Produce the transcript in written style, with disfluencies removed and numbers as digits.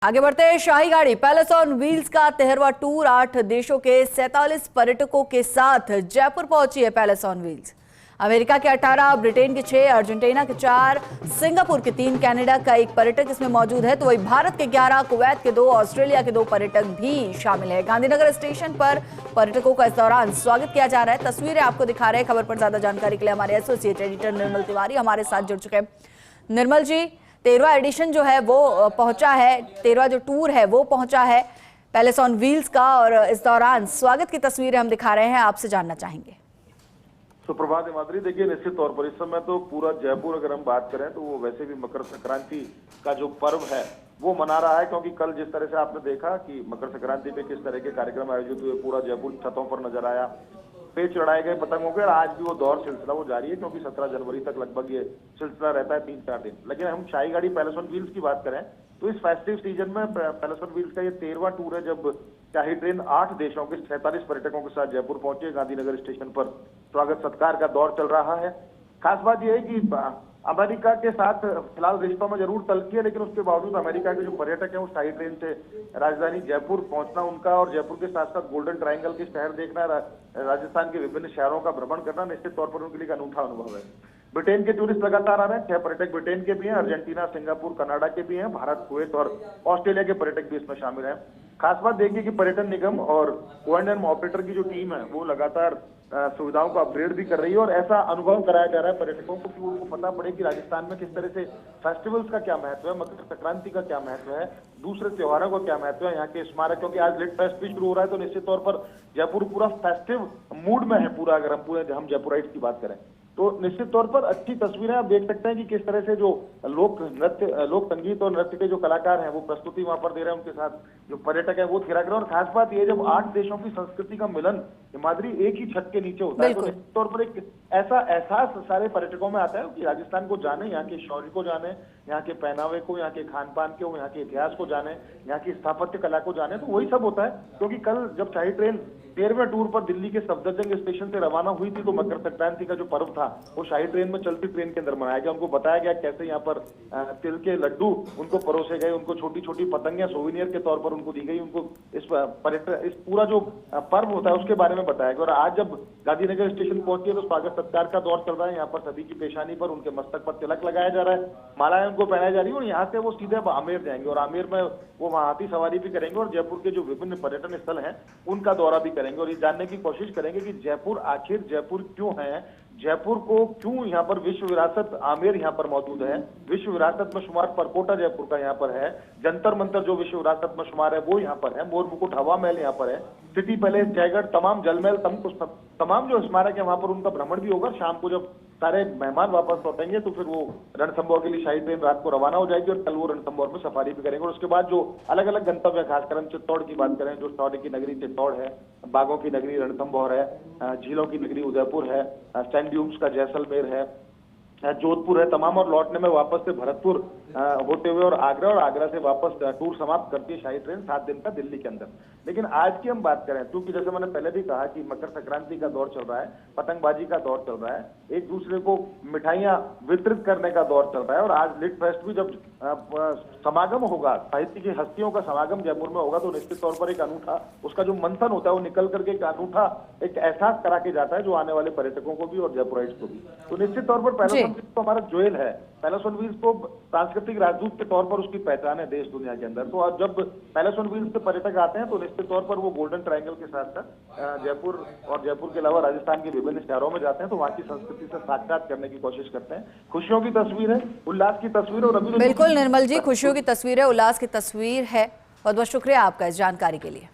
आगे बढ़ते हैं। शाही गाड़ी पैलेस ऑन व्हील्स का 13वां टूर 8 देशों के 47 पर्यटकों के साथ जयपुर पहुंची है। पैलेस ऑन व्हील्स अमेरिका के 18, ब्रिटेन के 6, अर्जेंटीना के 4, सिंगापुर के 3, कनाडा का 1 पर्यटक इसमें मौजूद है। तो वही भारत के 11, कुवैत के 2, ऑस्ट्रेलिया के 2 पर्यटक भी शामिल है। गांधीनगर स्टेशन पर पर्यटकों का इस दौरान स्वागत किया जा रहा है। तस्वीरें आपको दिखा रहे हैं। खबर पर ज्यादा जानकारी के लिए हमारे एसोसिएट एडिटर निर्मल तिवारी हमारे साथ जुड़ चुके हैं। निर्मल जी, 13वां एडिशन जो है वो पहुंचा है, 13वां जो टूर है वो पहुंचा है पैलेस ऑन व्हील्स का, और इस दौरान स्वागत की तस्वीरें हम दिखा रहे हैं, आपसे जानना चाहेंगे। सुप्रभात हिमाद्री। देखिए, निश्चित तौर पर इस समय तो पूरा जयपुर अगर हम बात करें तो वो वैसे भी मकर संक्रांति का जो पर्व है वो मना रहा है, क्योंकि कल जिस तरह से आपने देखा कि मकर संक्रांति पे किस तरह के कार्यक्रम आयोजित हुए, पूरा जयपुर छतों पर नजर आया, पेच लड़ाए गए पतंगों के, और आज भी वो दौर सिलसिला वो जारी है, क्योंकि 17 जनवरी तक लगभग ये सिलसिला रहता है 3-4 दिन। लेकिन हम शाही गाड़ी पैलेस ऑन व्हील्स की बात करें तो इस फेस्टिव सीजन में पैलेस ऑन व्हील्स का ये 13वां टूर है, जब शाही ट्रेन 8 देशों के 47 पर्यटकों के साथ जयपुर पहुंचे। गांधीनगर स्टेशन पर स्वागत सत्कार का दौर चल रहा है। खास बात यह है कि अमेरिका के साथ फिलहाल रिश्तों में जरूर तल्खी है, लेकिन उसके बावजूद अमेरिका के जो पर्यटक हैं वो शाही ट्रेन से राजधानी जयपुर पहुंचना उनका, और जयपुर के साथ साथ गोल्डन ट्रायंगल के शहर देखना, राजस्थान के विभिन्न शहरों का भ्रमण करना निश्चित तौर पर उनके लिए एक अनूठा अनुभव है। ब्रिटेन के टूरिस्ट लगातार आ रहे हैं। 6 पर्यटक ब्रिटेन के भी हैं, अर्जेंटीना, सिंगापुर, कनाडा के भी हैं, भारत, कुवैत और ऑस्ट्रेलिया के पर्यटक भी इसमें शामिल हैं। खास बात देखिए कि पर्यटन निगम और O&M ऑपरेटर की जो टीम है वो लगातार सुविधाओं को अपग्रेड भी कर रही है, और ऐसा अनुभव कराया जा रहा है पर्यटकों को कि उनको पता पड़े कि राजस्थान में किस तरह से फेस्टिवल्स का क्या महत्व है, मकर संक्रांति का क्या महत्व है, दूसरे त्योहारों का क्या महत्व है, यहाँ के स्मारक, क्योंकि आज लिट फेस्ट भी शुरू हो रहा है, तो निश्चित तौर पर जयपुर पूरा फेस्टिव मूड में है पूरा। अगर हम जयपुराइट्स की बात करें तो निश्चित तौर पर अच्छी तस्वीरें आप देख सकते हैं कि किस तरह से जो लोक संगीत और नृत्य के जो कलाकार हैं वो प्रस्तुति वहां पर दे रहे हैं, उनके साथ जो पर्यटक है वो थिरक रहे हैं। और खास बात ये, जब 8 देशों की संस्कृति का मिलन हिमाद्री एक ही छत के नीचे होता है, तो निश्चित तौर पर एक ऐसा एहसास सारे पर्यटकों में आता है कि राजस्थान को जाने, यहाँ के शौर्य को जाने, यहाँ के पहनावे को, यहाँ के खान पान को, यहाँ के इतिहास को जाने, यहाँ की स्थापत्य कला को जाने। तो वही सब होता है, क्योंकि कल जब शाही ट्रेन 13वें टूर पर दिल्ली के सफदरजंग स्टेशन से रवाना हुई थी तो मकर संक्रांति का जो पर्व था वो शाही ट्रेन में चलती ट्रेन के अंदर मनाया गया। उनको बताया गया कैसे यहाँ पर तिल के लड्डू उनको परोसे गए, उनको छोटी छोटी पतंगियां सोविनियर के तौर पर उनको दी गई, उनको इस पूरा जो पर्व होता है उसके बारे में बताया गया। और आज जब गांधीनगर स्टेशन पहुंची है तो स्वागत सत्कार का दौर चल रहा है। यहाँ पर सभी की पेशानी पर, उनके मस्तक पर तिलक लगाया जा रहा है, मालाएं उनको पहनाई जा रही है, और यहाँ से वो सीधे अब आमेर जाएंगे, और आमेर में वो वहां हाथी सवारी भी करेंगे और जयपुर के जो विभिन्न पर्यटन स्थल हैं उनका दौरा भी करेंगे, और ये जानने की कोशिश करेंगे कि जयपुर आखिर जयपुर क्यों है, जयपुर को क्यों यहाँ पर विश्व विरासत आमेर यहाँ पर मौजूद है, विश्व विरासत में शुमार परकोटा जयपुर का यहाँ पर है, जंतर मंतर जो विश्व विरासत में शुमार है वो यहाँ पर है, मोर मुकुट हवा महल यहाँ पर है, सिटी पैलेस, जयगढ़, तमाम जलमहल, तमाम जो स्मारक है वहां पर उनका भ्रमण भी होगा। शाम को जब सारे मेहमान वापस लौटेंगे तो फिर वो रणथंभौर के लिए शाही ट्रेन रात को रवाना हो जाएगी, और कल वो रणथंभौर में सफारी भी करेंगे। और उसके बाद जो अलग अलग गंतव्य, खासकर हम चित्तौड़ की बात करें, जो शौर्य की नगरी चित्तौड़ है, बागों की नगरी रणथंभौर है, झीलों की नगरी उदयपुर है, सैंड ड्यून्स का जैसलमेर है, जोधपुर है, तमाम, और लौटने में वापस से भरतपुर होते हुए और आगरा से वापस टूर समाप्त करती है शाही ट्रेन 7 दिन का दिल्ली के अंदर। लेकिन आज की हम बात करें, क्योंकि जैसे मैंने पहले भी कहा कि मकर संक्रांति का दौर चल रहा है, पतंगबाजी का दौर चल रहा है, एक दूसरे को मिठाइयां वितरित करने का दौर चल रहा है, और आज लिट फेस्ट भी जब समागम होगा, साहित्य की हस्तियों का समागम जयपुर में होगा, तो निश्चित तौर पर एक अनूठा उसका जो मंथन होता है वो निकल करके एक अनूठा एक एहसास करा के जाता है, जो आने वाले पर्यटकों को भी और जयपुराइट्स को भी। तो निश्चित तौर पर पैलेस ऑन व्हील्स तो हमारा ज्वेल है, पैलेस ऑन व्हील्स को सांस्कृतिक राजदूत के तौर पर उसकी पहचान है देश दुनिया के अंदर। तो अब जब पैलेस ऑन व्हील्स के पर्यटक आते हैं तो निश्चित तौर पर वो गोल्डन ट्रायंगल के साथ साथ जयपुर और जयपुर के अलावा राजस्थान के विभिन्न शहरों में जाते हैं, तो वहाँ की संस्कृति से साक्षात करने की कोशिश करते हैं। खुशियों की तस्वीर है, उल्लास की तस्वीर, और अभी बिल्कुल निर्मल जी, खुशियों की तस्वीर है, उल्लास की तस्वीर है। बहुत बहुत शुक्रिया आपका इस जानकारी के लिए।